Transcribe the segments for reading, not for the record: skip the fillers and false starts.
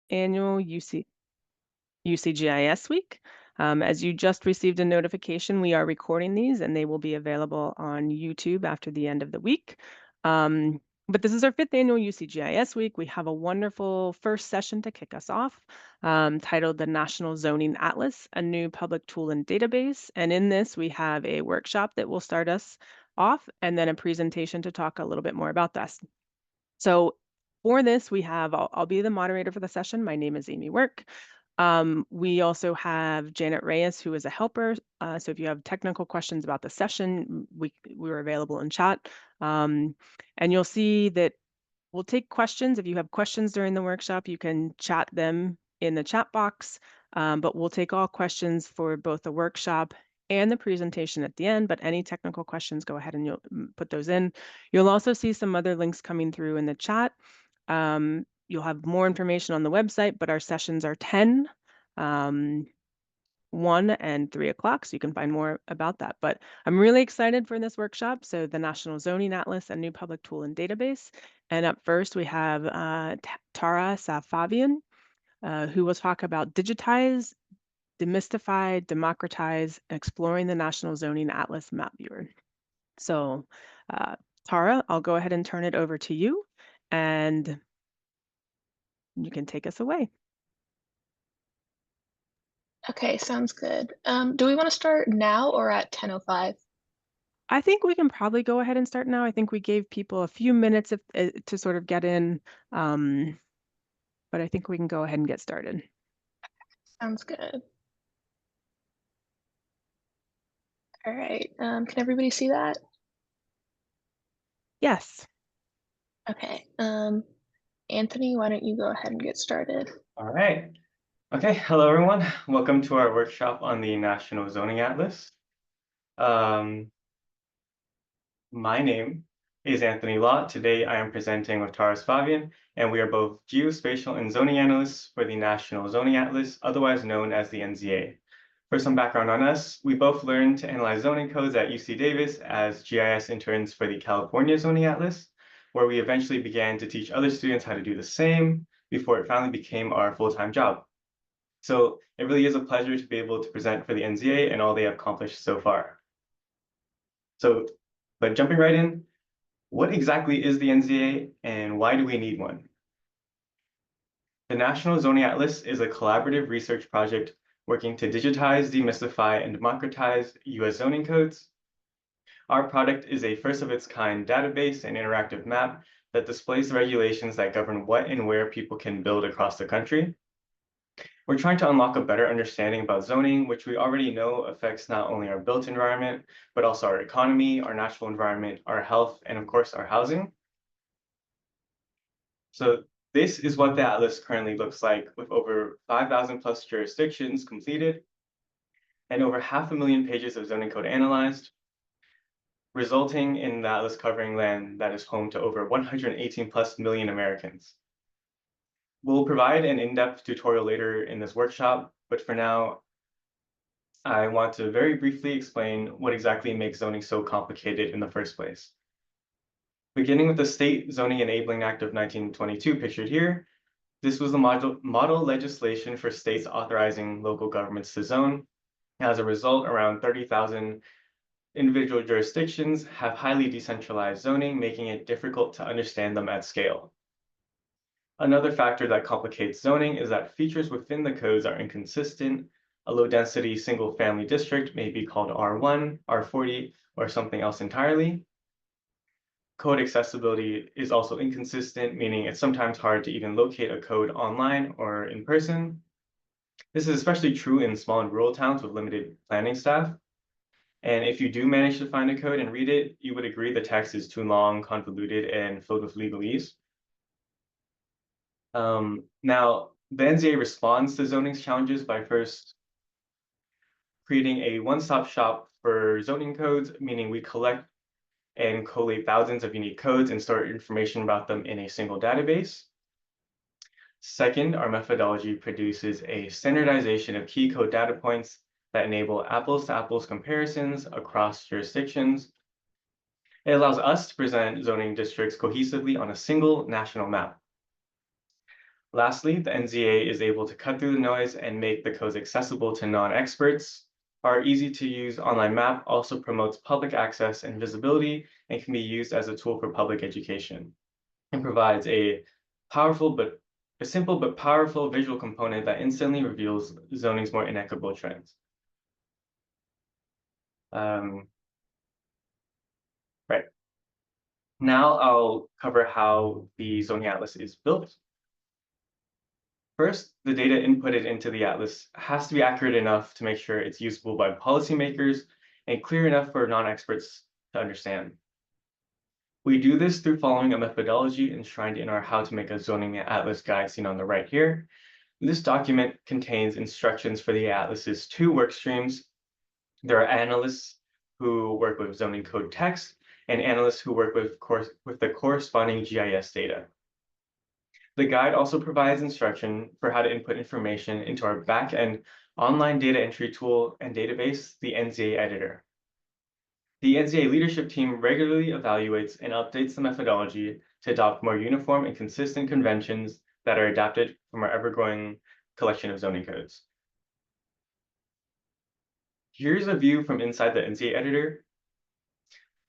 annual UCGIS week. As you just received a notification, we are recording these and they will be available on YouTube after the end of the week. But this is our 5th annual UCGIS week. We have a wonderful first session to kick us off, titled the National Zoning Atlas, a new public tool and database. And in this, we have a workshop that will start us off and then a presentation to talk a little bit more about this. So for this, I'll be the moderator for the session. My name is Amy Work. We also have Janet Reyes, who is a helper. So if you have technical questions about the session, we're available in chat. And you'll see that we'll take questions. If you have questions during the workshop, you can chat them in the chat box, but we'll take all questions for both the workshop and the presentation at the end, but any technical questions, go ahead and you'll put those in. You'll also see some other links coming through in the chat. You'll have more information on the website, but our sessions are 10, 1 and 3 o'clock, so you can find more about that. But I'm really excited for this workshop. So the National Zoning Atlas, a new public tool and database. And up first, we have Tara Safavian, who will talk about Digitize, Demystify, Democratize, exploring the National Zoning Atlas map viewer. So Tara, I'll go ahead and turn it over to you, and you can take us away. Okay, sounds good. Do we want to start now or at 10:05? I think we can probably go ahead and start now. I think we gave people a few minutes to sort of get in, but I think we can go ahead and get started. Sounds good. All right. Can everybody see that? Yes. Okay. Anthony, why don't you go ahead and get started? All right. Okay, hello everyone. Welcome to our workshop on the National Zoning Atlas. My name is Anthony Lott. Today I am presenting with Tara Safavian, and we are both geospatial and zoning analysts for the National Zoning Atlas, otherwise known as the NZA. For some background on us, we both learned to analyze zoning codes at UC Davis as GIS interns for the California Zoning Atlas, where we eventually began to teach other students how to do the same before it finally became our full-time job. So it really is a pleasure to be able to present for the NZA and all they have accomplished so far. But jumping right in, what exactly is the NZA and why do we need one? The National Zoning Atlas is a collaborative research project working to digitize, demystify, and democratize US zoning codes. Our product is a first of its kind database and interactive map that displays the regulations that govern what and where people can build across the country. We're trying to unlock a better understanding about zoning, which we already know affects not only our built environment, but also our economy, our natural environment, our health, and of course, our housing. So this is what the Atlas currently looks like, with over 5,000 plus jurisdictions completed and over 500,000 pages of zoning code analyzed, resulting in the Atlas covering land that is home to over 118 plus million Americans. We'll provide an in-depth tutorial later in this workshop, but for now, I want to very briefly explain what exactly makes zoning so complicated in the first place. Beginning with the State Zoning Enabling Act of 1922 pictured here, this was the model legislation for states authorizing local governments to zone. As a result, around 30,000 individual jurisdictions have highly decentralized zoning, making it difficult to understand them at scale. Another factor that complicates zoning is that features within the codes are inconsistent. A low-density single-family district may be called R1, R40, or something else entirely. Code accessibility is also inconsistent, meaning it's sometimes hard to even locate a code online or in person. This is especially true in small and rural towns with limited planning staff. And if you do manage to find a code and read it, you would agree the text is too long, convoluted, and filled with legalese. Now, the NZA responds to zoning challenges by first creating a one-stop shop for zoning codes, meaning we collect and collate thousands of unique codes and store information about them in a single database. Second, our methodology produces a standardization of key code data points that enable apples-to-apples comparisons across jurisdictions. It allows us to present zoning districts cohesively on a single national map. Lastly, the NZA is able to cut through the noise and make the codes accessible to non-experts. Our easy-to-use online map also promotes public access and visibility and can be used as a tool for public education. It provides a simple but powerful visual component that instantly reveals zoning's more inequitable trends. Right. Now I'll cover how the zoning atlas is built. First, the data inputted into the atlas has to be accurate enough to make sure it's usable by policymakers and clear enough for non-experts to understand. We do this through following a methodology enshrined in our How to Make a Zoning Atlas guide seen on the right here. This document contains instructions for the atlas's 2 work streams. There are analysts who work with zoning code text and analysts who work with the corresponding GIS data. The guide also provides instruction for how to input information into our back-end online data entry tool and database, the NZA editor. The NZA leadership team regularly evaluates and updates the methodology to adopt more uniform and consistent conventions that are adapted from our ever-growing collection of zoning codes. Here's a view from inside the NZA editor.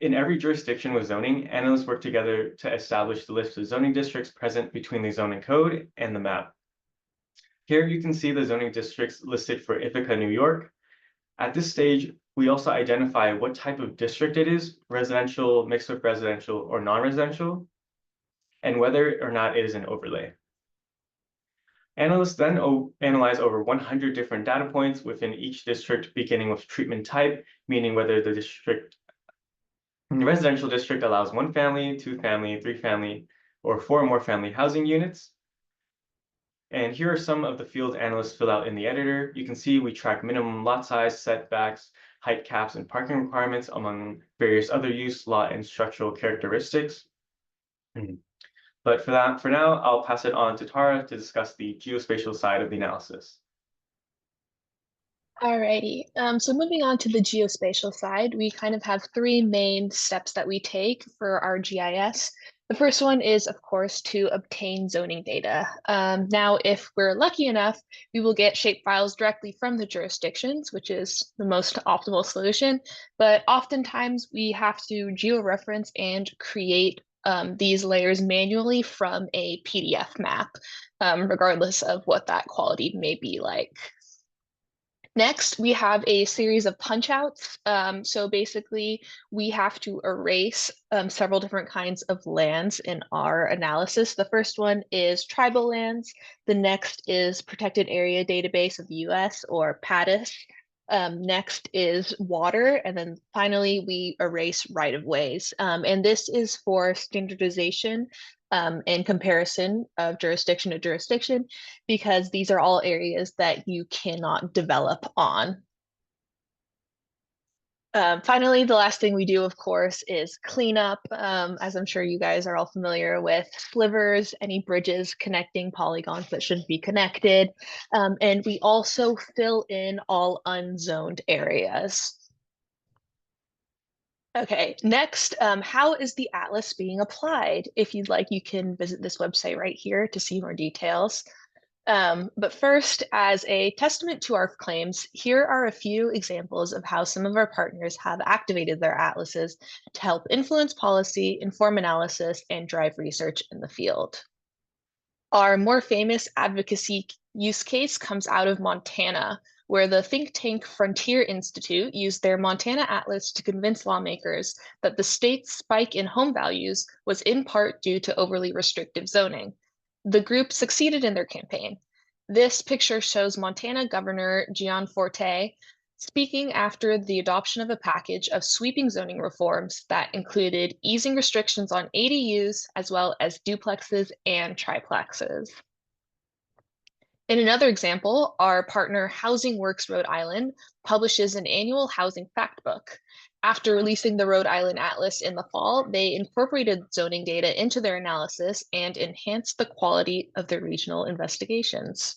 In every jurisdiction with zoning, analysts work together to establish the list of zoning districts present between the zoning code and the map. Here you can see the zoning districts listed for Ithaca, New York. At this stage, we also identify what type of district it is, residential, mixed with residential, or non-residential, and whether or not it is an overlay. Analysts then analyze over 100 different data points within each district, beginning with treatment type, meaning whether the residential district allows 1 family, 2 family, 3 family, or 4 or more family housing units. And here are some of the fields analysts fill out in the editor. You can see we track minimum lot size, setbacks, height caps, and parking requirements among various other use, lot, and structural characteristics. But for now, I'll pass it on to Tara to discuss the geospatial side of the analysis. Alrighty, so moving on to the geospatial side, we kind of have 3 main steps that we take for our GIS. The first one is, of course, to obtain zoning data. Now, if we're lucky enough, we will get shapefiles directly from the jurisdictions, which is the most optimal solution. But oftentimes we have to georeference and create these layers manually from a PDF map, regardless of what that quality may be like. Next, we have a series of punch-outs. So basically, we have to erase several different kinds of lands in our analysis. The first one is tribal lands. The next is Protected Area Database of the US, or PADIS. Next is water, and then finally we erase right-of-ways. And this is for standardization and comparison of jurisdiction to jurisdiction, because these are all areas that you cannot develop on. Finally, the last thing we do, of course, is cleanup. As I'm sure you guys are all familiar with, slivers, any bridges connecting polygons that shouldn't be connected. And we also fill in all unzoned areas. Okay, next, how is the atlas being applied? If you'd like, you can visit this website right here to see more details. But first, as a testament to our claims, here are a few examples of how some of our partners have activated their atlases to help influence policy, inform analysis, and drive research in the field. Our more famous advocacy use case comes out of Montana, where the think tank Frontier Institute used their Montana Atlas to convince lawmakers that the state's spike in home values was in part due to overly restrictive zoning. The group succeeded in their campaign. This picture shows Montana Governor Gianforte speaking after the adoption of a package of sweeping zoning reforms that included easing restrictions on ADUs as well as duplexes and triplexes. In another example, our partner Housing Works Rhode Island publishes an annual housing fact book. After releasing the Rhode Island Atlas in the fall, they incorporated zoning data into their analysis and enhanced the quality of their regional investigations.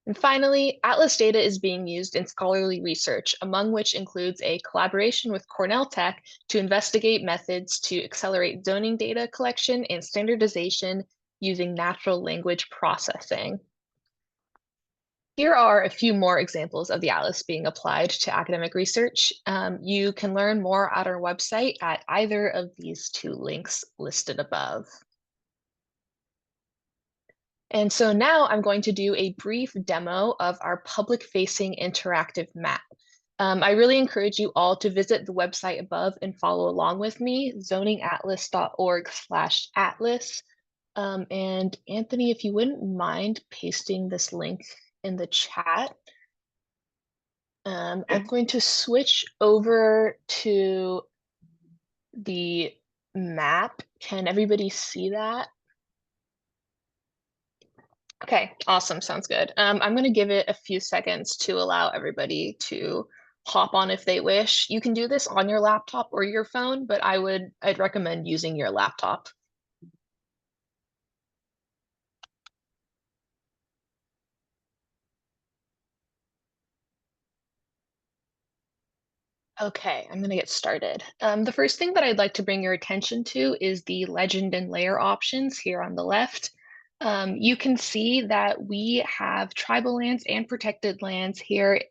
And finally, Atlas data is being used in scholarly research, among which includes a collaboration with Cornell Tech to investigate methods to accelerate zoning data collection and standardization using natural language processing. Here are a few more examples of the atlas being applied to academic research. You can learn more at our website at either of these two links listed above. And so now I'm going to do a brief demo of our public-facing interactive map. I really encourage you all to visit the website above and follow along with me, zoningatlas.org/atlas. And Anthony, if you wouldn't mind pasting this link in the chat. I'm going to switch over to the map. Can everybody see that? Okay, awesome, sounds good. I'm gonna give it a few seconds to allow everybody to hop on if they wish. You can do this on your laptop or your phone, but I'd recommend using your laptop. Okay, I'm gonna get started. The first thing that I'd like to bring your attention to is the legend and layer options here on the left. You can see that we have tribal lands and protected lands here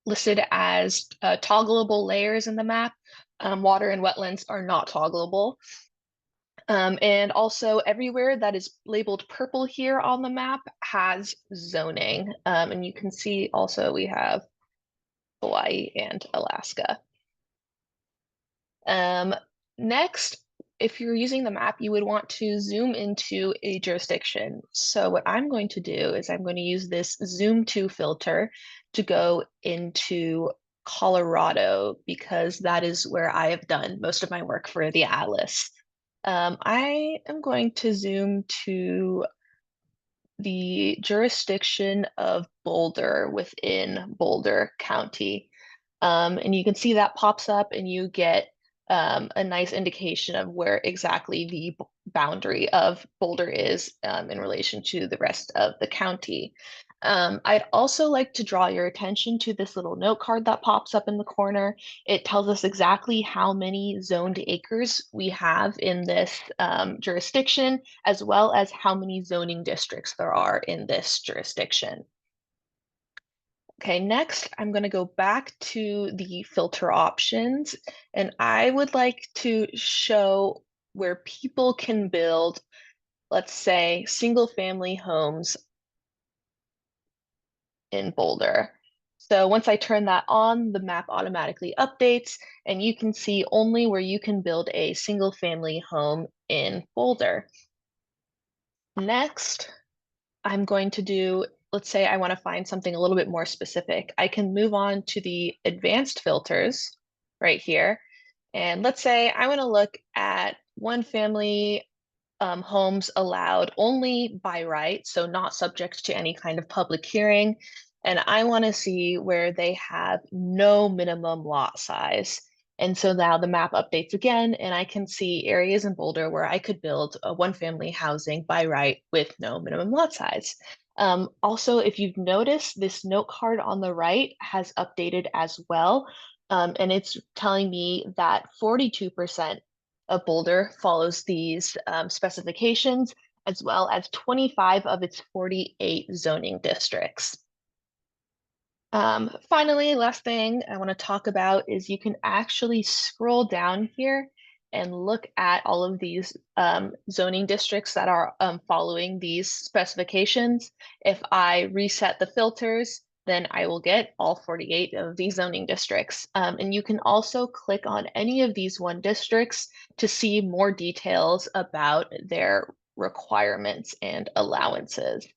listed as toggleable layers in the map. Water and wetlands are not toggleable. And also everywhere that is labeled purple here on the map has zoning. And you can see also we have Hawaii and Alaska. Next, if you're using the map, you would want to zoom into a jurisdiction. So what I'm going to do is I'm going to use this zoom to filter to go into Colorado because that is where I have done most of my work for the atlas. I am going to zoom to the jurisdiction of Boulder within Boulder County. And you can see that pops up and you get a nice indication of where exactly the boundary of Boulder is in relation to the rest of the county. I'd also like to draw your attention to this little note card that pops up in the corner. It tells us exactly how many zoned acres we have in this jurisdiction, as well as how many zoning districts there are in this jurisdiction. Okay, next I'm going to go back to the filter options, and I would like to show where people can build, let's say, single family homes in Boulder. So once I turn that on, the map automatically updates, and you can see only where you can build a single family home in Boulder. Next, I'm going to do, let's say I want to find something a little bit more specific. I can move on to the advanced filters right here. And let's say I want to look at one family homes allowed only by right, so not subject to any kind of public hearing. And I want to see where they have no minimum lot size. And so now the map updates again, and I can see areas in Boulder where I could build a one-family housing by right with no minimum lot size. Also, if you've noticed, this note card on the right has updated as well. And it's telling me that 42% of Boulder follows these specifications, as well as 25 of its 48 zoning districts. Finally, last thing I want to talk about is you can actually scroll down here and look at all of these zoning districts that are following these specifications. If I reset the filters, then I will get all 48 of these zoning districts. And you can also click on any of these districts to see more details about their requirements and allowances.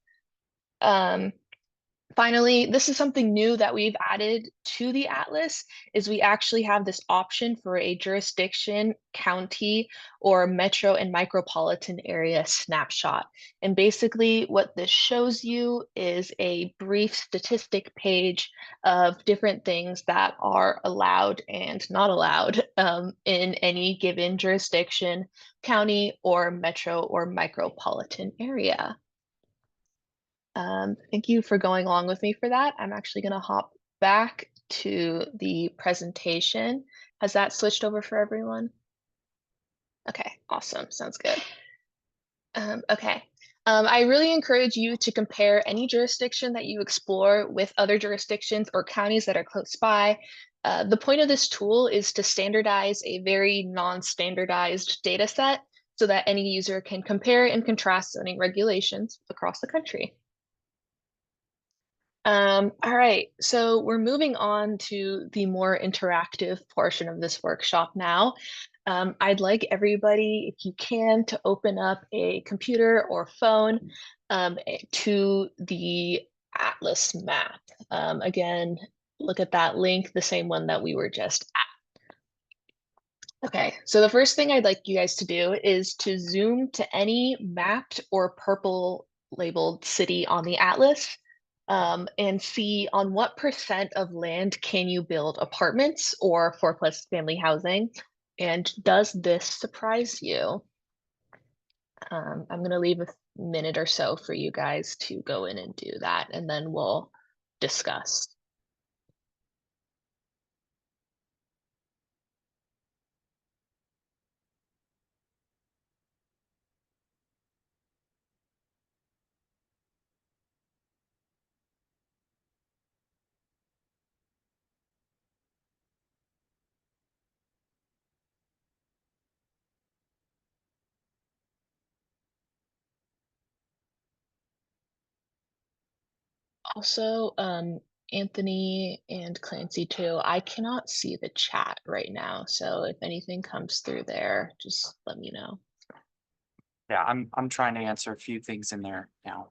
Finally, this is something new that we've added to the atlas, is we actually have this option for a jurisdiction, county, or metro and micropolitan area snapshot. And basically what this shows you is a brief statistic page of different things that are allowed and not allowed in any given jurisdiction, county, or metro or micropolitan area. Thank you for going along with me for that. I'm actually going to hop back to the presentation. Has that switched over for everyone? Okay, awesome. Sounds good. Okay. I really encourage you to compare any jurisdiction that you explore with other jurisdictions or counties that are close by. The point of this tool is to standardize a very non-standardized data set so that any user can compare and contrast zoning regulations across the country. All right, so we're moving on to the more interactive portion of this workshop now. I'd like everybody, if you can, to open up a computer or phone to the Atlas map. Again, look at that link, the same one that we were just at. Okay, so the first thing I'd like you guys to do is to zoom to any mapped or purple labeled city on the Atlas and see on what percent of land can you build apartments or 4+ family housing. And does this surprise you? I'm going to leave a minute or so for you guys to go in and do that, and then we'll discuss. Also, Anthony and Clancy too, I cannot see the chat right now, so if anything comes through there, just let me know. Yeah, I'm trying to answer a few things in there now.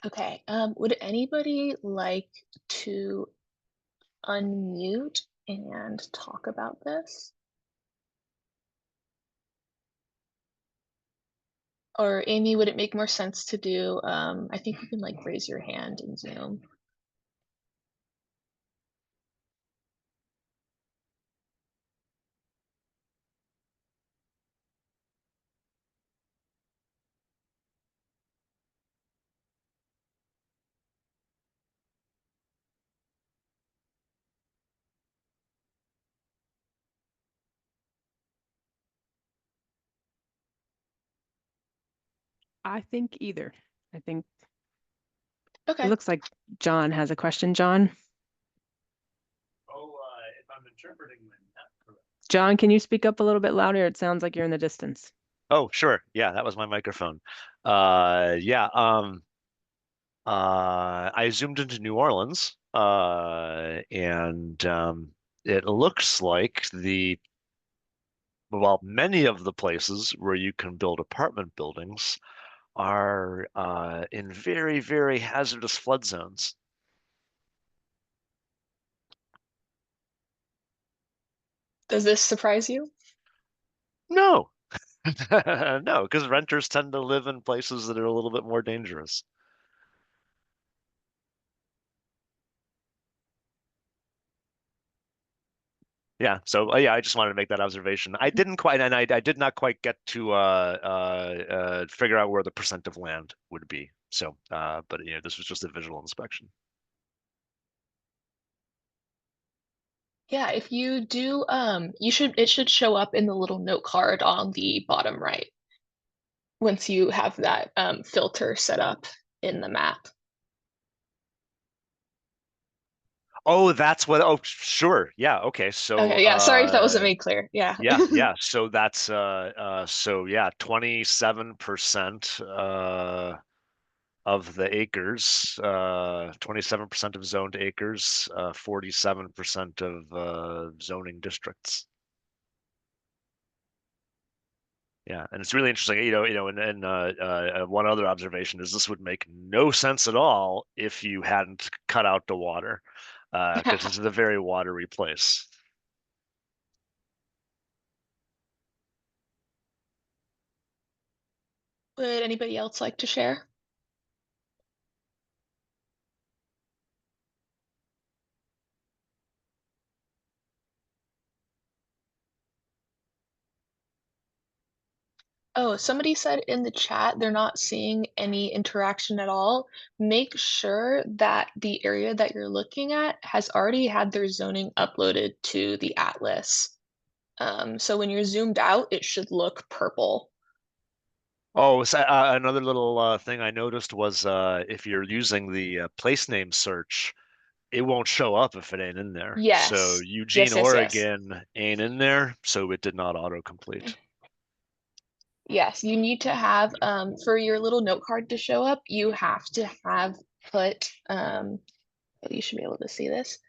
Okay, would anybody like to unmute and talk about this? Or Amy, would it make more sense to do, I think you can like raise your hand in Zoom. I think either. I think it Okay. looks like John has a question. John? Oh, if I'm interpreting my map correctly. John, can you speak up a little bit louder? It sounds like you're in the distance. Oh, sure. Yeah, that was my microphone. Yeah. I zoomed into New Orleans, and it looks like many of the places where you can build apartment buildings are in very, very hazardous flood zones. Does this surprise you? No, no, because renters tend to live in places that are a little bit more dangerous. Yeah, so yeah, I just wanted to make that observation. I didn't quite, and I did not quite get to figure out where the percent of land would be. So, but you know, this was just a visual inspection. Yeah, if you do, it should show up in the little note card on the bottom right once you have that filter set up in the map. Oh, that's what. Oh, sure. Yeah. Okay. So, Okay, yeah, sorry if that wasn't made clear. Yeah. yeah. So that's so yeah, 27%. of the acres, 27% of zoned acres, 47% of zoning districts. Yeah, and it's really interesting, and one other observation is this would make no sense at all if you hadn't cut out the water, because this is a very watery place. Would anybody else like to share? Oh, somebody said in the chat they're not seeing any interaction at all. Make sure that the area that you're looking at has already had their zoning uploaded to the atlas. So when you're zoomed out, it should look purple. Oh, so, another little thing I noticed was if you're using the place name search, it won't show up if it ain't in there. So Yes. Eugene, Yes, yes, yes. Oregon ain't in there, so it did not autocomplete. Yes, you need to have, for your little note card to show up, you have to have put, you should be able to see this.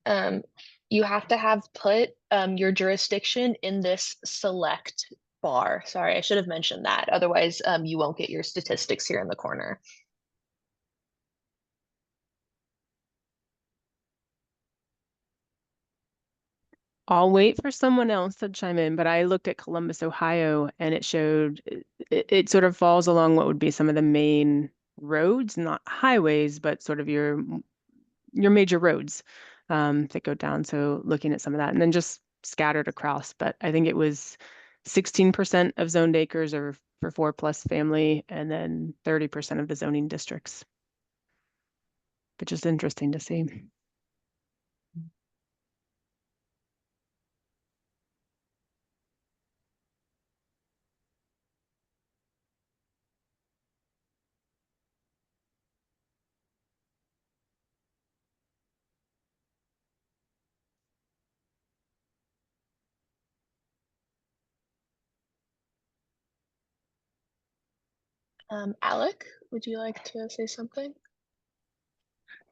You have to have put your jurisdiction in this select bar. Sorry, I should have mentioned that. Otherwise, you won't get your statistics here in the corner. I'll wait for someone else to chime in, but I looked at Columbus, Ohio, and it showed it sort of falls along what would be some of the main roads, not highways, but sort of your major roads that go down. So looking at some of that, and then just scattered across. But I think it was 16% of zoned acres are for 4+ family, and then 30% of the zoning districts, which is interesting to see. Alec, would you like to say something?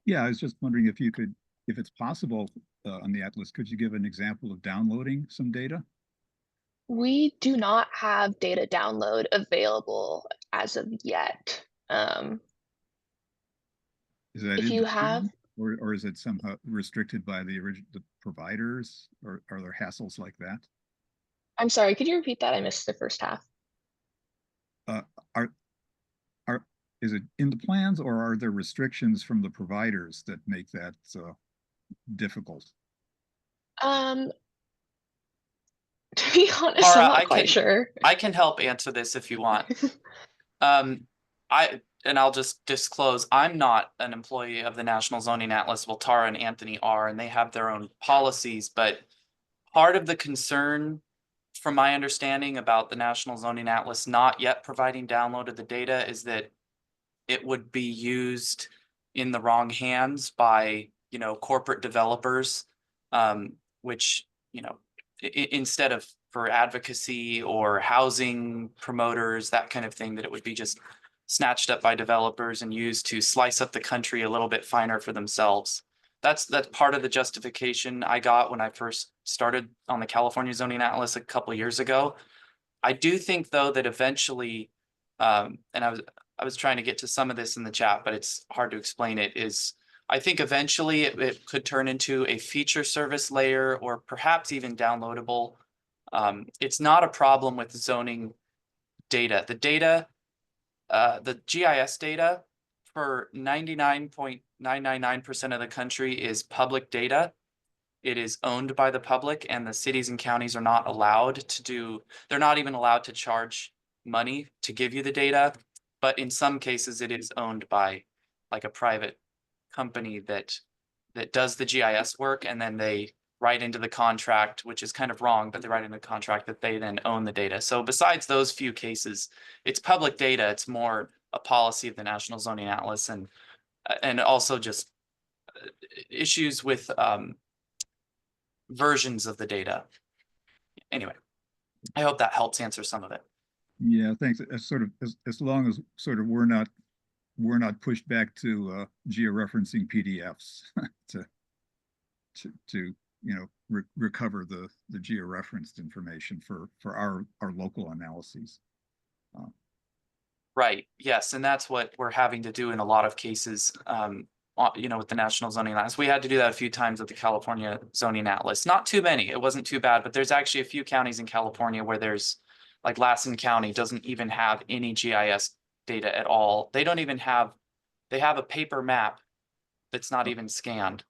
Yeah, I was just wondering if you could, if it's possible on the Atlas, could you give an example of downloading some data? We do not have data download available as of yet. Is that If in you the have, plan, or is it somehow restricted by the providers, or are there hassles like that? I'm sorry, could you repeat that? I missed the first half. Are is it in the plans, or are there restrictions from the providers that make that difficult? To be honest, Laura, I'm not quite sure. I can help answer this if you want. I'll just disclose, I'm not an employee of the National Zoning Atlas. Well, Tara and Anthony are, and they have their own policies. But part of the concern, from my understanding, about the National Zoning Atlas not yet providing download of the data is that it would be used in the wrong hands by, corporate developers, which, instead of for advocacy or housing promoters, that kind of thing, that it would be just snatched up by developers and used to slice up the country a little bit finer for themselves. That's part of the justification I got when I first started on the California Zoning Atlas a couple years ago. I do think, though, that eventually, and I was trying to get to some of this in the chat, but it's hard to explain it, is I think eventually it could turn into a feature service layer, or perhaps even downloadable. It's not a problem with zoning data. The GIS data for 99.999% of the country is public data. It is owned by the public, and the cities and counties are not allowed to they're not even allowed to charge money to give you the data. But in some cases, it is owned by like a private company that does the GIS work, and then they write into the contract, which is kind of wrong, but they write into the contract that they then own the data. So besides those few cases, it's public data. It's more a policy of the National Zoning Atlas, and also just issues with versions of the data. Anyway, I hope that helps answer some of it. Yeah, thanks. As long as sort of we're not we're not pushed back to georeferencing PDFs to recover the georeferenced information for our local analyses. Right. Yes, and that's what we're having to do in a lot of cases. With the National Zoning Atlas, we had to do that a few times with the California Zoning Atlas. Not too many. It wasn't too bad, but there's actually a few counties in California where there's like Lassen County doesn't even have any GIS data at all. They don't even have. They have a paper map that's not even scanned.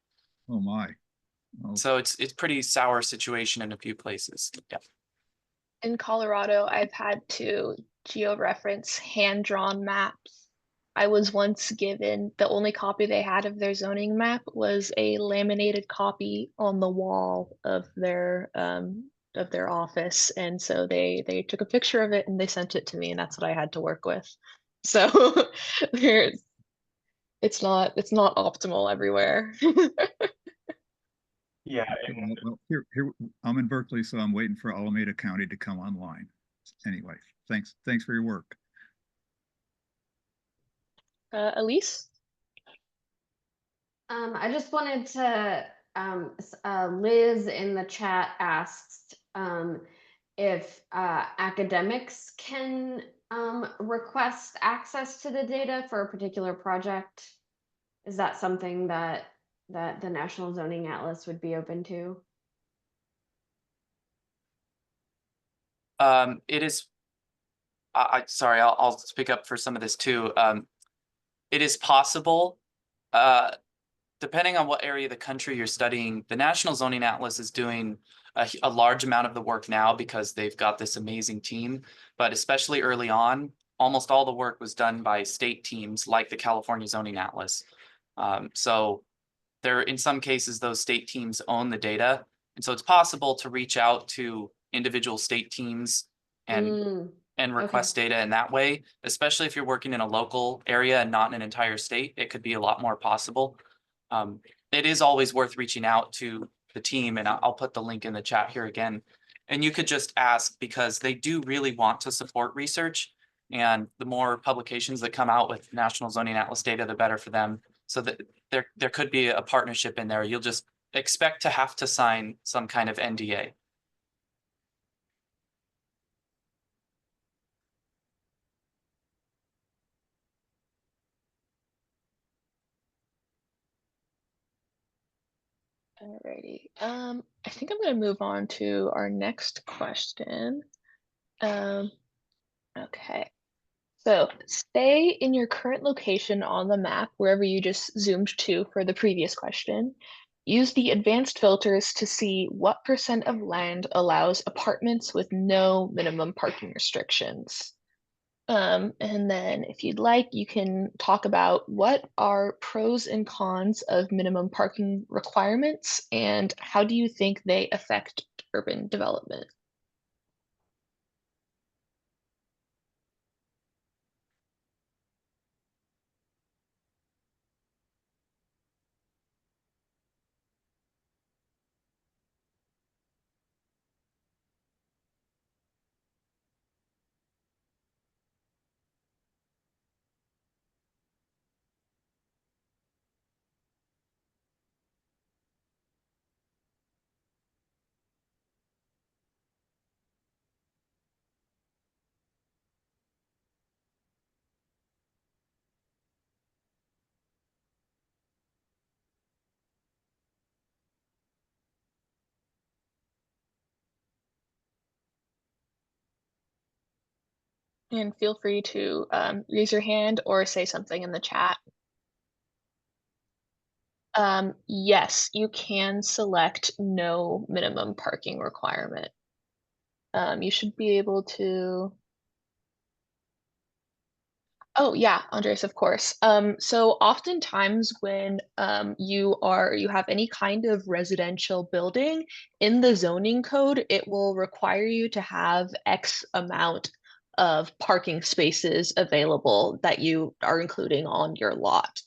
Oh my. Oh. So it's pretty sour situation in a few places. Yeah. In Colorado, I've had to georeference hand-drawn maps. I was once given the only copy they had of their zoning map was a laminated copy on the wall of their office, and so they took a picture of it and they sent it to me, and that's what I had to work with. So it's not optimal everywhere. Yeah. Well, here I'm in Berkeley, so I'm waiting for Alameda County to come online. Anyway, thanks for your work. Elise? I just wanted to, Liz in the chat asked if academics can request access to the data for a particular project. Is that something that the National Zoning Atlas would be open to? It is. Sorry, I'll speak up for some of this too. It is possible, depending on what area of the country you're studying. The National Zoning Atlas is doing a large amount of the work now because they've got this amazing team. But especially early on, almost all the work was done by state teams like the California Zoning Atlas. So there, in some cases, those state teams own the data. And so it's possible to reach out to individual state teams and request data in that way, especially if you're working in a local area and not in an entire state. It could be a lot more possible. It is always worth reaching out to the team, and I'll put the link in the chat here again. And you could just ask, because they do really want to support research, and the more publications that come out with National Zoning Atlas data, the better for them. So that there could be a partnership in there. You'll just expect to have to sign some kind of NDA. Alrighty. I think I'm going to move on to our next question. Okay. So stay in your current location on the map, wherever you just zoomed to for the previous question. Use the advanced filters to see what % of land allows apartments with no minimum parking restrictions. And then if you'd like, you can talk about what are pros and cons of minimum parking requirements and how do you think they affect urban development? And feel free to raise your hand or say something in the chat. Yes, you can select no minimum parking requirement. You should be able to. Oh yeah, Andres, of course. So oftentimes when you have any kind of residential building in the zoning code, it will require you to have X amount of parking spaces available that you are including on your lot.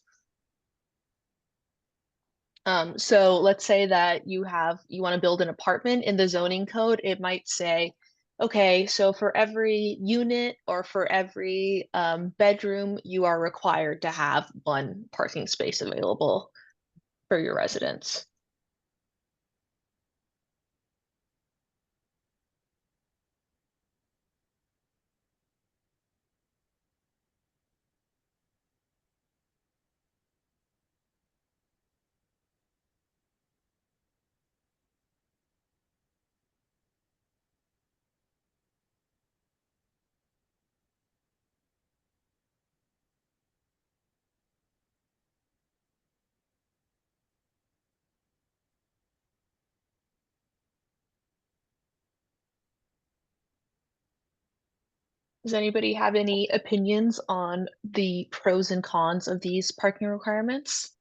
So let's say that you want to build an apartment in the zoning code, it might say okay, so for every unit or for every bedroom, you are required to have one parking space available for your residents. Does anybody have any opinions on the pros and cons of these parking requirements?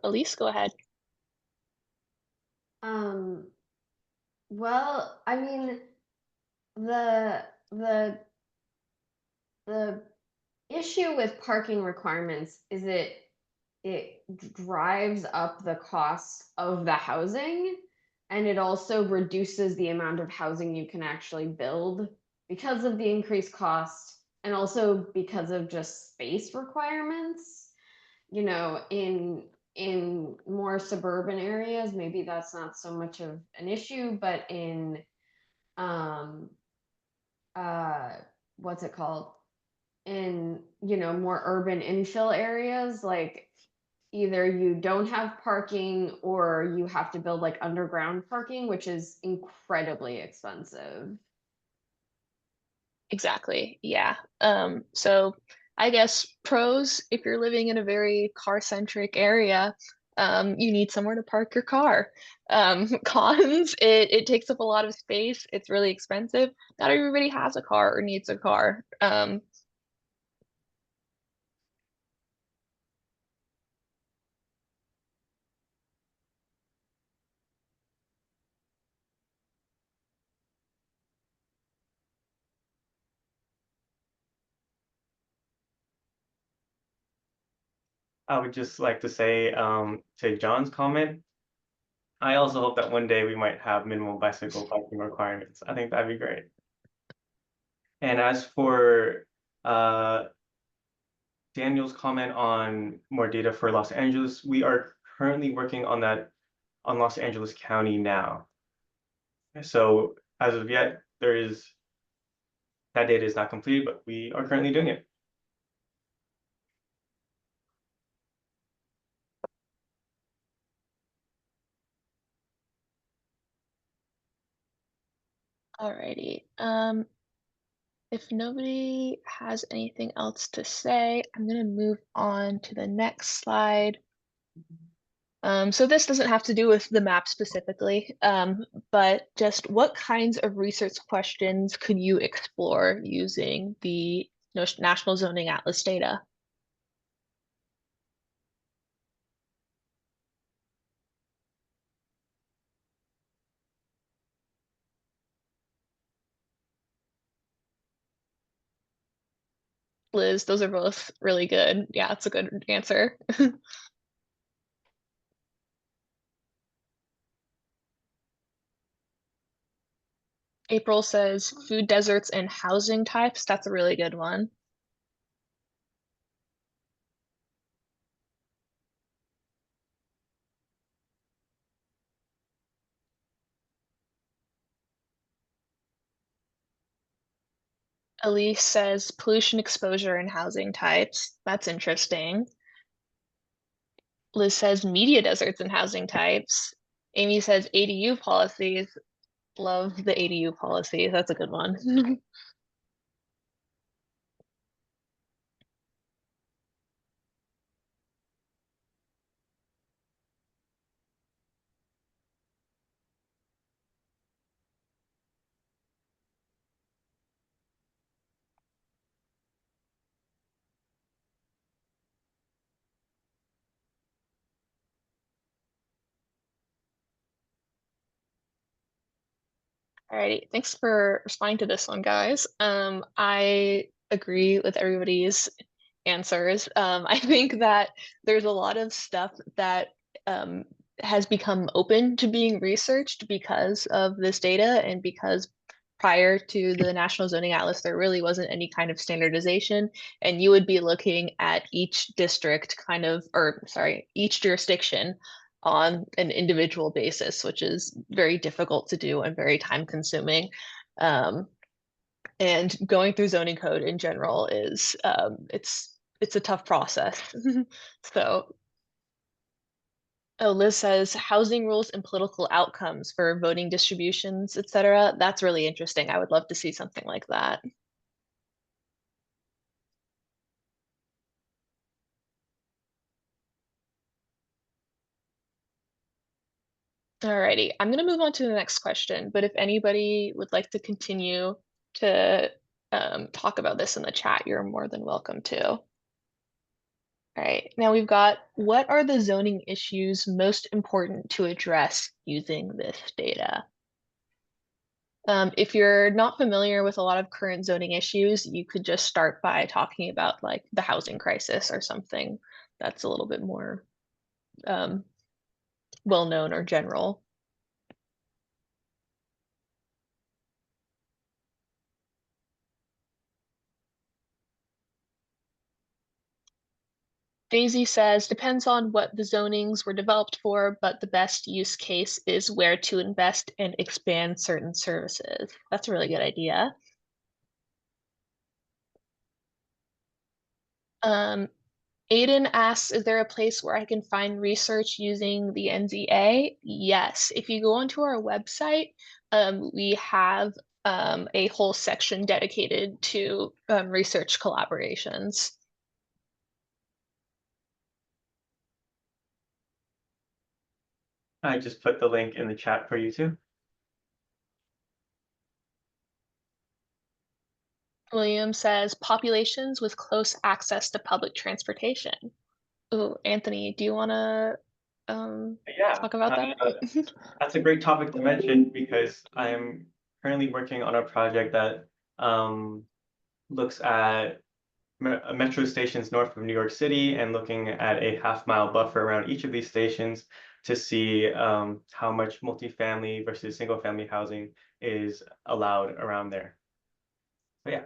Elise, go ahead. Well, I mean, the the the issue with parking requirements is it drives up the cost of the housing, and it also reduces the amount of housing you can actually build because of the increased cost, and also because of just space requirements. You know, in more suburban areas, maybe that's not so much of an issue, but in um what's it called, in, you know, more urban infill areas, like either you don't have parking or you have to build like underground parking, which is incredibly expensive. Exactly. Yeah. So I guess pros, if you're living in a very car-centric area, you need somewhere to park your car. Cons, it takes up a lot of space. It's really expensive. Not everybody has a car or needs a car. I would just like to say, to John's comment, I also hope that one day we might have minimal bicycle parking requirements. I think that'd be great. And as for Daniel's comment on more data for Los Angeles, we are currently working on that on Los Angeles County now. So as of yet, that data is not complete, but we are currently doing it. Alrighty. If nobody has anything else to say, I'm gonna move on to the next slide. So this doesn't have to do with the map specifically, but just what kinds of research questions could you explore using the National Zoning Atlas data? Liz, those are both really good. Yeah, it's a good answer. April says food deserts and housing types. That's a really good one. Elise says pollution exposure and housing types. That's interesting. Liz says media deserts and housing types. Amy says ADU policies. Love the ADU policies. That's a good one. Alrighty, thanks for responding to this one, guys. I agree with everybody's answers. I think that there's a lot of stuff that has become open to being researched because of this data and because prior to the National Zoning Atlas, there really wasn't any kind of standardization, and you would be looking at each district each jurisdiction on an individual basis, which is very difficult to do and very time consuming. And going through zoning code in general is it's a tough process. So Liz says housing rules and political outcomes for voting distributions, etc. That's really interesting. I would love to see something like that. Alrighty, I'm going to move on to the next question, but if anybody would like to continue to talk about this in the chat, you're more than welcome to. All right, now we've got, what are the zoning issues most important to address using this data? If you're not familiar with a lot of current zoning issues, you could just start by talking about like the housing crisis or something that's a little bit more well-known or general. Daisy says, depends on what the zonings were developed for, but the best use case is where to invest and expand certain services. That's a really good idea. Aiden asks, is there a place where I can find research using the NZA? Yes, if you go onto our website, we have a whole section dedicated to research collaborations. I just put the link in the chat for you too. William says, populations with close access to public transportation. Oh, Anthony, do you want to talk about that? That's a great topic to mention because I'm currently working on a project that looks at metro stations north of New York City and looking at a half-mile buffer around each of these stations to see how much multifamily versus single-family housing is allowed around there. But yeah,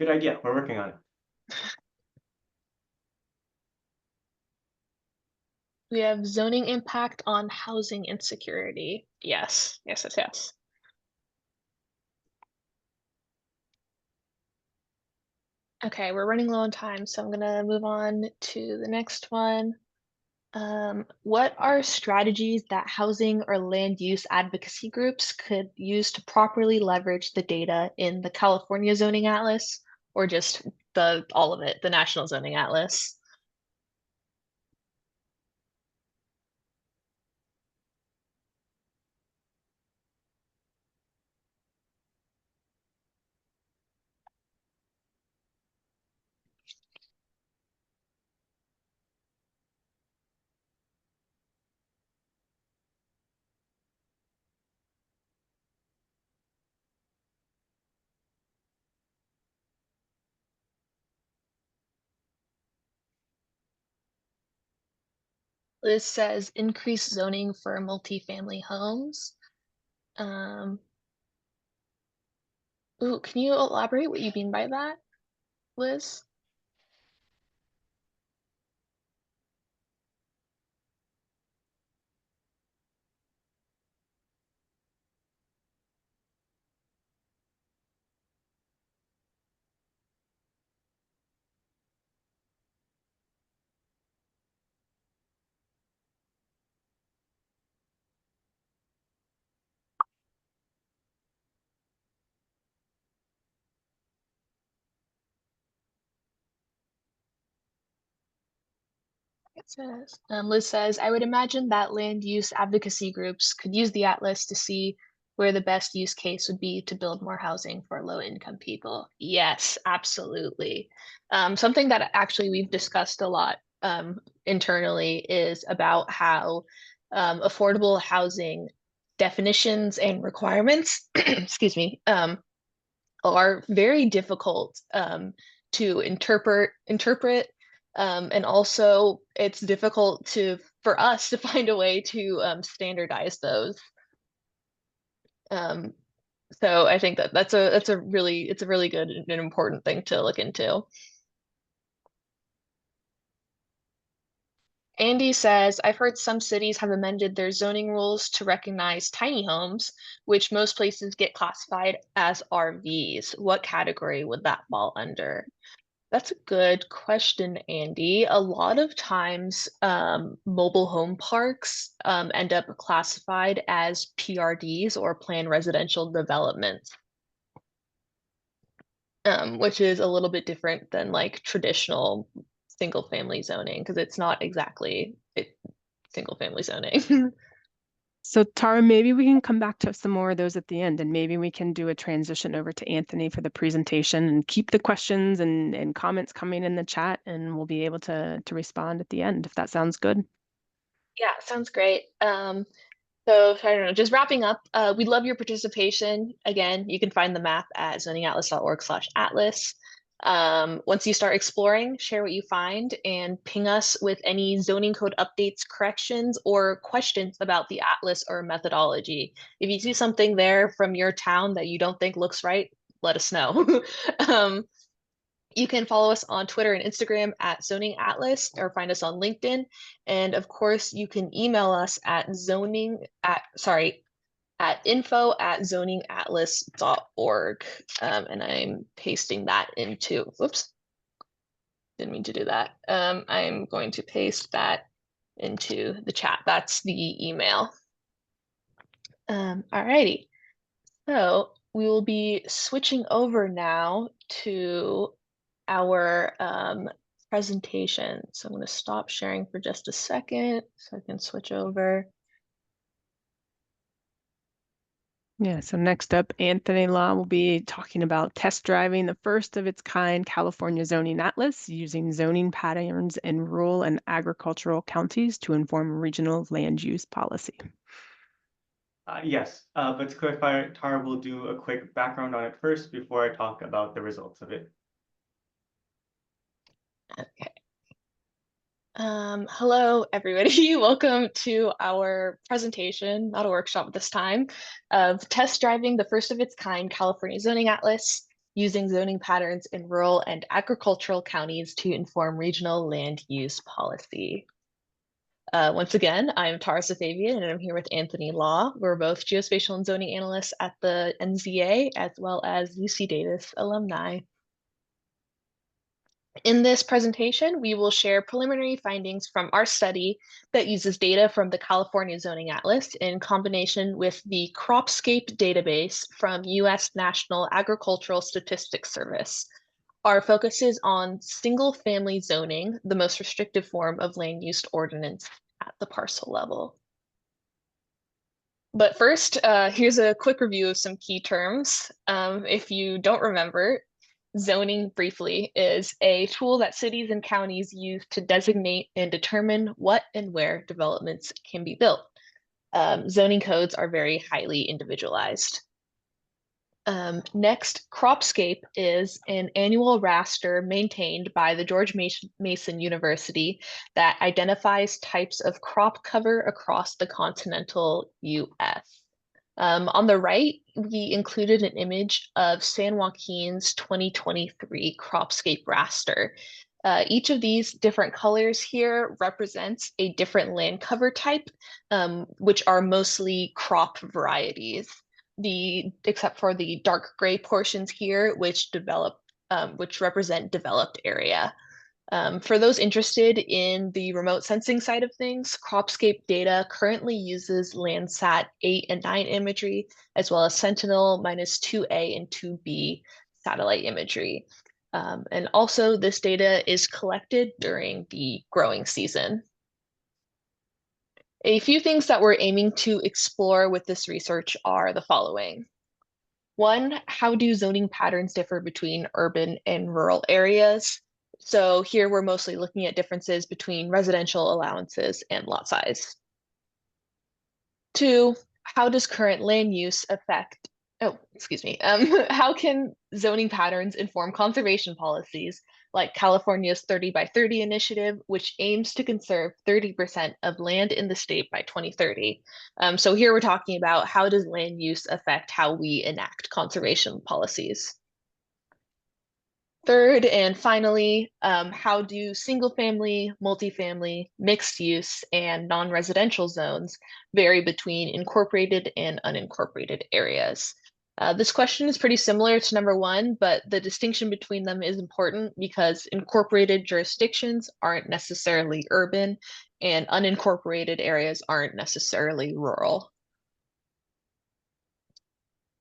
good idea. We're working on it. We have zoning impact on housing insecurity. Yes, yes, yes, yes. Okay, we're running low on time, so I'm gonna move on to the next one. What are strategies that housing or land use advocacy groups could use to properly leverage the data in the California Zoning Atlas, or just all of it, the National Zoning Atlas? Liz says increase zoning for multifamily homes. Ooh, can you elaborate what you mean by that, Liz? It says, Liz says, I would imagine that land use advocacy groups could use the atlas to see where the best use case would be to build more housing for low income people. Yes, absolutely. Something that actually we've discussed a lot internally is about how affordable housing definitions and requirements, excuse me, are very difficult to interpret, and also it's difficult for us to find a way to standardize those. So I think that's a really good and important thing to look into. Andy says, I've heard some cities have amended their zoning rules to recognize tiny homes, which most places get classified as RVs. What category would that fall under? That's a good question, Andy. A lot of times, mobile home parks end up classified as PRDs or planned residential developments, which is a little bit different than like traditional single family zoning because it's not exactly single family zoning. So Tara, maybe we can come back to some more of those at the end, and maybe we can do a transition over to Anthony for the presentation and keep the questions and comments coming in the chat, and we'll be able to respond at the end if that sounds good. Yeah, sounds great. So I don't know, just wrapping up, we'd love your participation. Again, you can find the map at zoningatlas.org/atlas. Once you start exploring, share what you find and ping us with any zoning code updates, corrections, or questions about the atlas or methodology. If you see something there from your town that you don't think looks right, let us know. You can follow us on Twitter and Instagram at Zoning Atlas or find us on LinkedIn. And of course, you can email us at info@zoningatlas.org. And I'm pasting that into, whoops, didn't mean to do that. I'm going to paste that into the chat. That's the email. Alrighty. So we will be switching over now to our presentation. So I'm going to stop sharing for just a second so I can switch over. Yeah, so next up, Anthony Law will be talking about test driving the first of its kind California zoning atlas using zoning patterns in rural and agricultural counties to inform regional land use policy. Yes, but to clarify, Tara will do a quick background on it first before I talk about the results of it. Okay. Hello, everybody. Welcome to our presentation, not a workshop this time, of test driving the first of its kind California zoning atlas using zoning patterns in rural and agricultural counties to inform regional land use policy. Once again, I'm Tara Safavian, and I'm here with Anthony Law. We're both geospatial and zoning analysts at the NZA, as well as UC Davis alumni. In this presentation, we will share preliminary findings from our study that uses data from the California Zoning Atlas in combination with the Cropscape database from U.S. National Agricultural Statistics Service. Our focus is on single-family zoning, the most restrictive form of land use ordinance at the parcel level. But first, here's a quick review of some key terms. If you don't remember, zoning briefly is a tool that cities and counties use to designate and determine what and where developments can be built. Zoning codes are very highly individualized. Next, Cropscape is an annual raster maintained by the George Mason University that identifies types of crop cover across the continental US. On the right, we included an image of San Joaquin's 2023 Cropscape raster. Each of these different colors here represents a different land cover type, which are mostly crop varieties. Except for the dark gray portions here, which represent developed area. For those interested in the remote sensing side of things, Cropscape data currently uses Landsat 8 and 9 imagery, as well as Sentinel -2A and 2B satellite imagery. And also this data is collected during the growing season. A few things that we're aiming to explore with this research are the following. One, how do zoning patterns differ between urban and rural areas? So here we're mostly looking at differences between residential allowances and lot size. Two, how does current land use affect, oh, excuse me, how can zoning patterns inform conservation policies like California's 30 by 30 initiative, which aims to conserve 30% of land in the state by 2030? So here we're talking about how does land use affect how we enact conservation policies? Third, and finally, how do single family, multifamily, mixed use, and non-residential zones vary between incorporated and unincorporated areas? This question is pretty similar to number one, but the distinction between them is important because incorporated jurisdictions aren't necessarily urban and unincorporated areas aren't necessarily rural.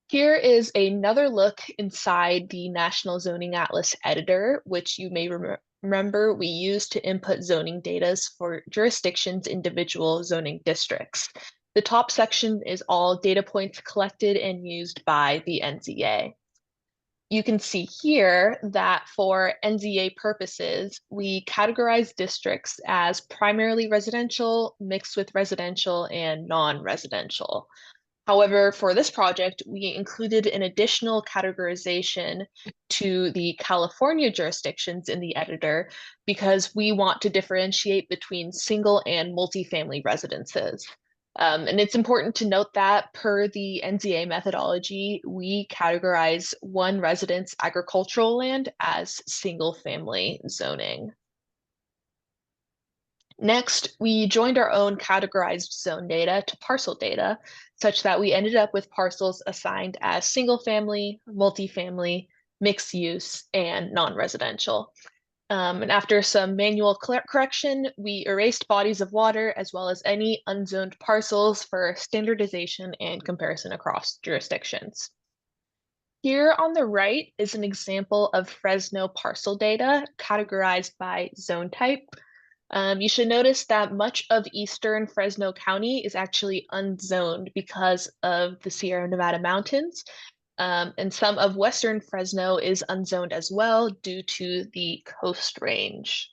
Here is another look inside the National Zoning Atlas editor, which you may remember we use to input zoning data for jurisdictions' individual zoning districts. The top section is all data points collected and used by the NZA. You can see here that for NZA purposes, we categorize districts as primarily residential, mixed with residential, and non-residential. However, for this project, we included an additional categorization to the California jurisdictions in the editor because we want to differentiate between single and multifamily residences. And it's important to note that per the NZA methodology, we categorize one residence agricultural land as single family zoning. Next, we joined our own categorized zone data to parcel data, such that we ended up with parcels assigned as single family, multifamily, mixed use, and non-residential. And after some manual correction, we erased bodies of water as well as any unzoned parcels for standardization and comparison across jurisdictions. Here on the right is an example of Fresno parcel data categorized by zone type. You should notice that much of eastern Fresno County is actually unzoned because of the Sierra Nevada mountains, and some of western Fresno is unzoned as well due to the Coast Range.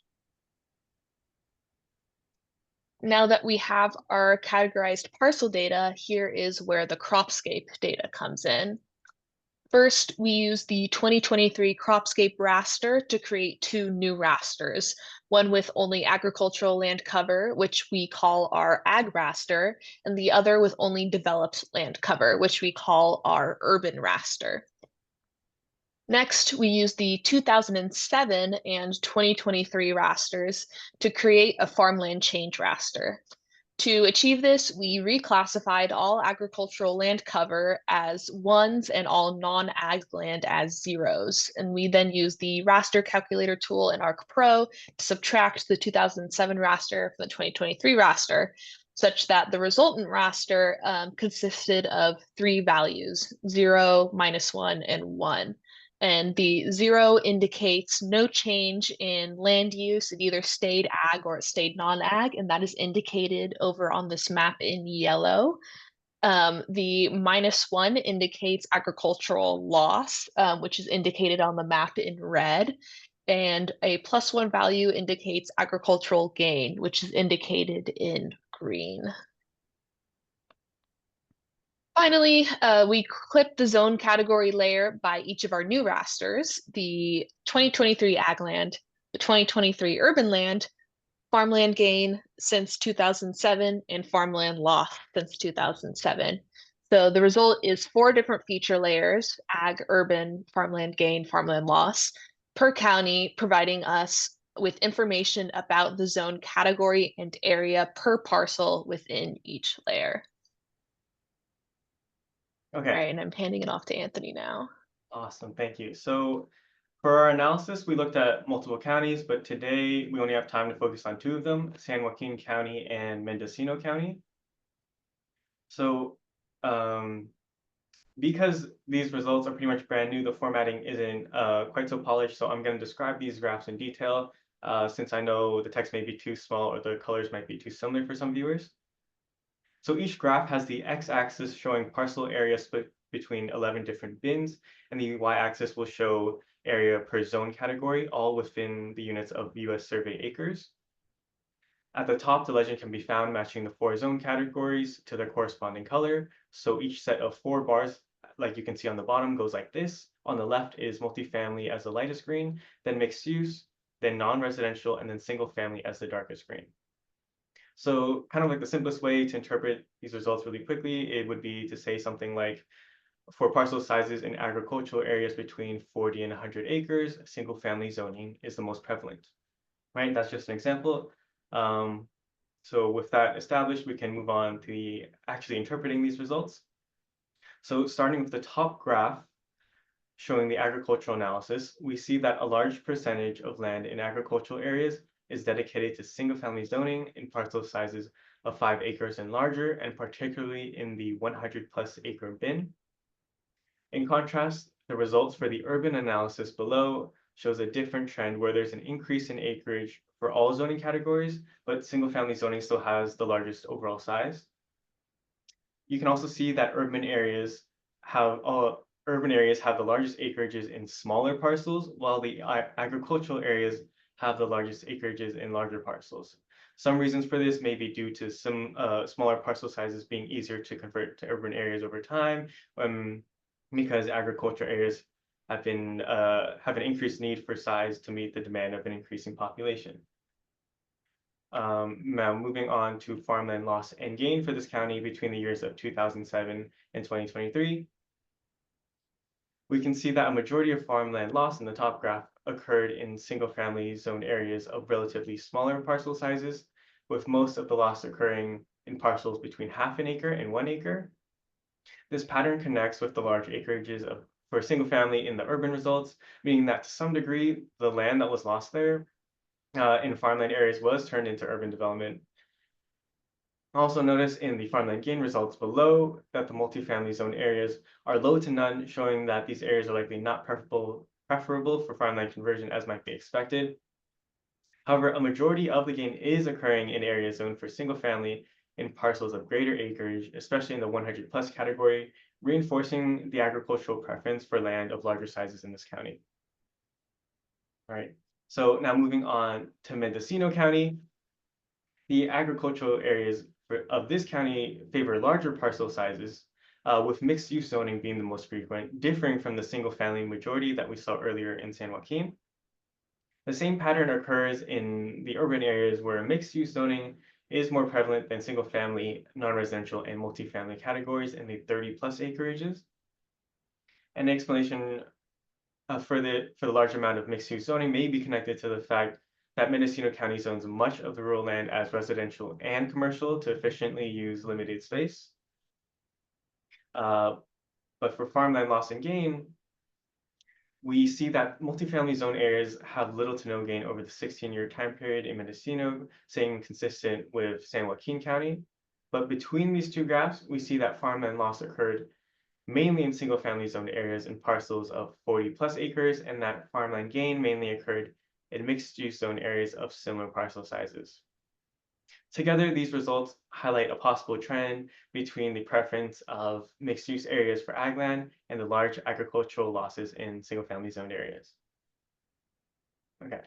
Now that we have our categorized parcel data, here is where the cropscape data comes in. First, we use the 2023 Cropscape raster to create two new rasters, one with only agricultural land cover, which we call our ag raster, and the other with only developed land cover, which we call our urban raster. Next, we use the 2007 and 2023 rasters to create a farmland change raster. To achieve this, we reclassified all agricultural land cover as ones and all non-ag land as zeros. And we then used the raster calculator tool in Arc Pro to subtract the 2007 raster from the 2023 raster, such that the resultant raster consisted of three values, 0, -1, and 1. And the 0 indicates no change in land use. It either stayed ag or it stayed non-ag, and that is indicated over on this map in yellow. The -1 indicates agricultural loss, which is indicated on the map in red. And a +1 value indicates agricultural gain, which is indicated in green. Finally, we clipped the zone category layer by each of our new rasters, the 2023 ag land, the 2023 urban land, farmland gain since 2007, and farmland loss since 2007. So the result is 4 different feature layers, ag, urban, farmland gain, farmland loss, per county, providing us with information about the zone category and area per parcel within each layer. Okay. All right, and I'm handing it off to Anthony now. Awesome, thank you. So for our analysis, we looked at multiple counties, but today we only have time to focus on 2 of them, San Joaquin County and Mendocino County. So because these results are pretty much brand new, the formatting isn't quite so polished, so I'm going to describe these graphs in detail since I know the text may be too small or the colors might be too similar for some viewers. So each graph has the x-axis showing parcel area split between 11 different bins, and the y-axis will show area per zone category, all within the units of US survey acres. At the top, the legend can be found matching the 4 zone categories to their corresponding color. So each set of 4 bars, like you can see on the bottom, goes like this. On the left is multifamily as the lightest green, then mixed use, then non-residential, and then single family as the darkest green. So kind of like the simplest way to interpret these results really quickly, it would be to say something like, for parcel sizes in agricultural areas between 40 and 100 acres, single family zoning is the most prevalent, right? That's just an example. So with that established, we can move on to actually interpreting these results. So starting with the top graph, showing the agricultural analysis, we see that a large percentage of land in agricultural areas is dedicated to single-family zoning in parcel sizes of 5 acres and larger, and particularly in the 100+ acre bin. In contrast, the results for the urban analysis below shows a different trend where there's an increase in acreage for all zoning categories, but single-family zoning still has the largest overall size. You can also see that urban areas have the largest acreages in smaller parcels, while the agricultural areas have the largest acreages in larger parcels. Some reasons for this may be due to some smaller parcel sizes being easier to convert to urban areas over time, because agricultural areas have an increased need for size to meet the demand of an increasing population. Now moving on to farmland loss and gain for this county between the years of 2007 and 2023. We can see that a majority of farmland loss in the top graph occurred in single-family zone areas of relatively smaller parcel sizes, with most of the loss occurring in parcels between 1/2 an acre and 1 acre. This pattern connects with the large acreages for single family in the urban results, meaning that to some degree, the land that was lost there in farmland areas was turned into urban development. Also notice in the farmland gain results below that the multifamily zone areas are low to none, showing that these areas are likely not preferable for farmland conversion as might be expected. However, a majority of the gain is occurring in areas zoned for single family in parcels of greater acreage, especially in the 100+ category, reinforcing the agricultural preference for land of larger sizes in this county. All right, so now moving on to Mendocino County. The agricultural areas of this county favor larger parcel sizes, with mixed use zoning being the most frequent, differing from the single family majority that we saw earlier in San Joaquin. The same pattern occurs in the urban areas where mixed use zoning is more prevalent than single family, non-residential, and multifamily categories in the 30+ acreages. An explanation for the large amount of mixed use zoning may be connected to the fact that Mendocino County zones much of the rural land as residential and commercial to efficiently use limited space. But for farmland loss and gain, we see that multifamily zone areas have little to no gain over the 16-year time period in Mendocino, staying consistent with San Joaquin County. But between these two graphs, we see that farmland loss occurred mainly in single-family zone areas in parcels of 40+ acres, and that farmland gain mainly occurred in mixed-use zone areas of similar parcel sizes. Together, these results highlight a possible trend between the preference of mixed-use areas for ag land and the large agricultural losses in single-family zoned areas. Okay.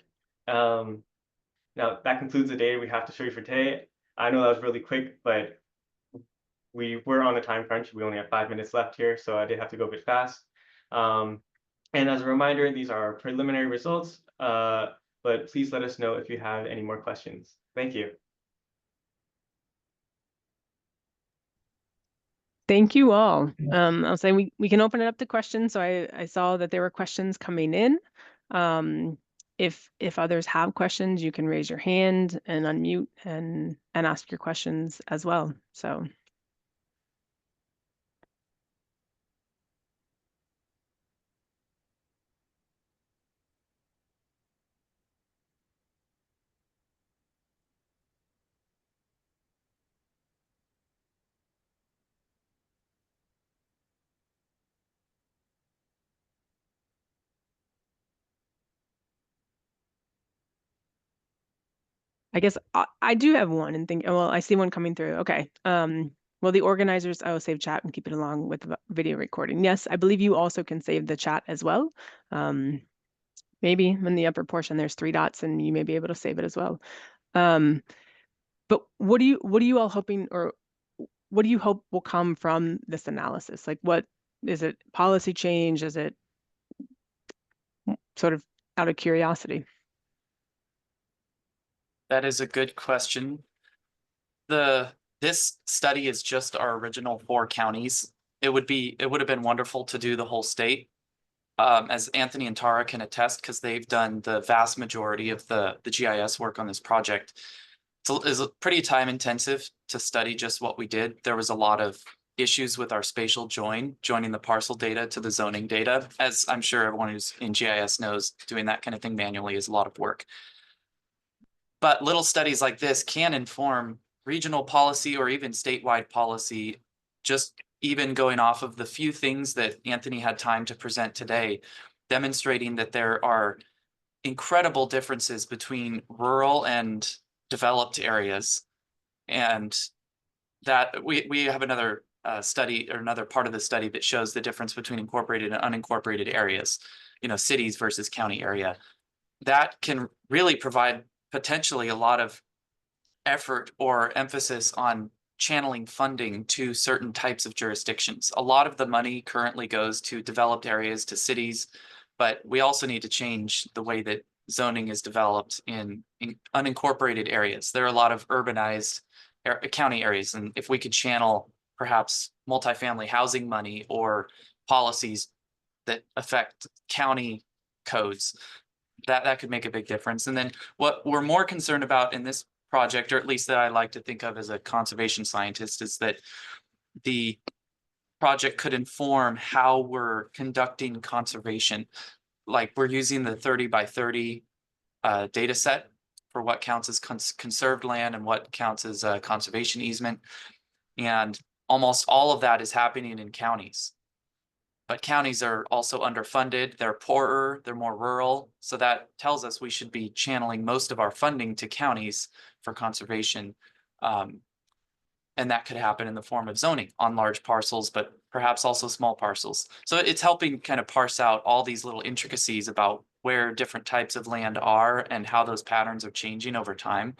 Now, that concludes the data we have to show you for today. I know that was really quick, but we were on a time crunch. We only have 5 minutes left here, so I did have to go a bit fast. And as a reminder, these are our preliminary results, but please let us know if you have any more questions. Thank you. Thank you all. I'll say we can open it up to questions. So I saw that there were questions coming in. If others have questions, you can raise your hand and unmute and ask your questions as well. So. I guess I do have one and think, well, I see one coming through. Okay. Well, the organizers, save chat and keep it along with the video recording. Yes, I believe you also can save the chat as well. Maybe in the upper portion, there's 3 dots and you may be able to save it as well. But what are you all hoping, or what do you hope will come from this analysis? Like, what is it? Policy change? Is it sort of out of curiosity? That is a good question. This study is just our original 4 counties. It would have been wonderful to do the whole state, as Anthony and Tara can attest, because they've done the vast majority of the GIS work on this project. It's pretty time intensive to study just what we did. There was a lot of issues with our spatial joining the parcel data to the zoning data. As I'm sure everyone who's in GIS knows, doing that kind of thing manually is a lot of work. But little studies like this can inform regional policy or even statewide policy, just even going off of the few things that Anthony had time to present today, demonstrating that there are incredible differences between rural and developed areas. And that we have another study, or another part of the study, that shows the difference between incorporated and unincorporated areas, cities versus county area. That can really provide potentially a lot of effort or emphasis on channeling funding to certain types of jurisdictions. A lot of the money currently goes to developed areas, to cities, but we also need to change the way that zoning is developed in unincorporated areas. There are a lot of urbanized county areas, and if we could channel perhaps multifamily housing money or policies that affect county codes, that could make a big difference. And then what we're more concerned about in this project, or at least that I like to think of as a conservation scientist, is that the project could inform how we're conducting conservation. Like, we're using the 30 by 30 data set for what counts as conserved land and what counts as a conservation easement. And almost all of that is happening in counties. But counties are also underfunded, they're poorer, they're more rural. So that tells us we should be channeling most of our funding to counties for conservation. And that could happen in the form of zoning on large parcels, but perhaps also small parcels. So it's helping kind of parse out all these little intricacies about where different types of land are and how those patterns are changing over time.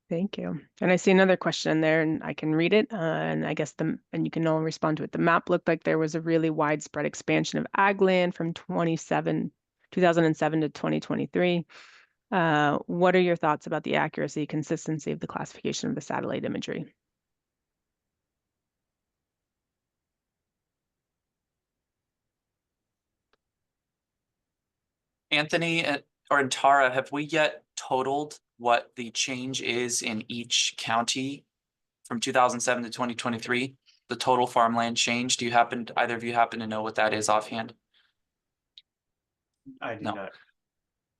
Thank you. And I see another question there, and I can read it. And I guess and you can all respond to it. The map looked like there was a really widespread expansion of ag land from 2007 to 2023. What are your thoughts about the accuracy, consistency of the classification of the satellite imagery? Anthony or Tara, have we yet totaled what the change is in each county from 2007 to 2023? The total farmland change? Either of you happen to know what that is offhand? I do No. not.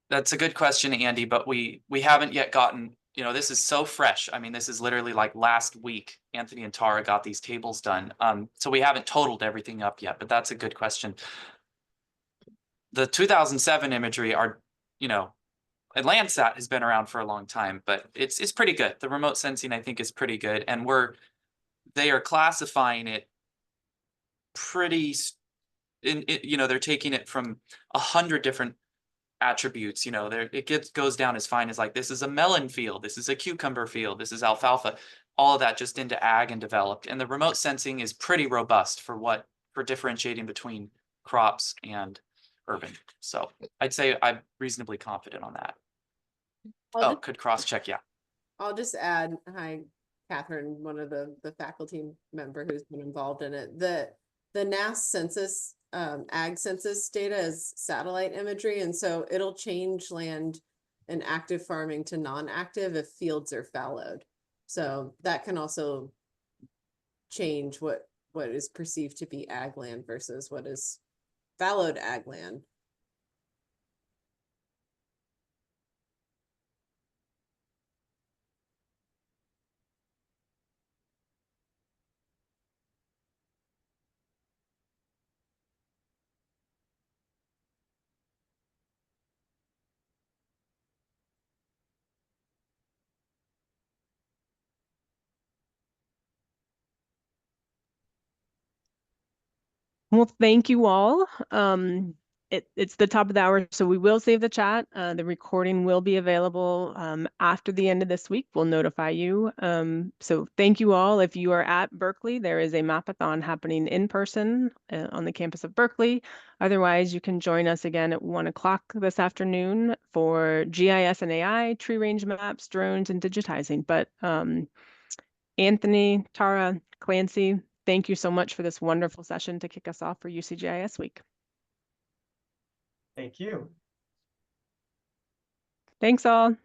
That's a good question, Andy, but we haven't yet gotten, this is so fresh. I mean, this is literally like last week, Anthony and Tara got these tables done. So we haven't totaled everything up yet, but that's a good question. The 2007 imagery are, and Landsat has been around for a long time, but it's pretty good. The remote sensing, I think, is pretty good. And they are classifying it pretty, they're taking it from 100 different attributes. It goes down as fine as like, this is a melon field, this is a cucumber field, this is alfalfa, all of that just into ag and developed. And the remote sensing is pretty robust for differentiating between crops and urban. So I'd say I'm reasonably confident on that. Could cross check, yeah. I'll just add, hi, Catherine, one of the faculty member who's been involved in it. The NAS census, ag census data is satellite imagery, and so it'll change land in active farming to non-active if fields are fallowed. So that can also change what is perceived to be ag land versus what is fallowed ag land. Well, thank you all. it's the top of the hour, so we will save the chat. The recording will be available after the end of this week. We'll notify you. So thank you all. If you are at Berkeley, there is a mapathon happening in person on the campus of Berkeley. Otherwise, you can join us again at 1 o'clock this afternoon for GIS and AI, tree range maps, drones, and digitizing. But Anthony, Tara, Clancy, thank you so much for this wonderful session to kick us off for UCGIS Week. Thank you. Thanks all.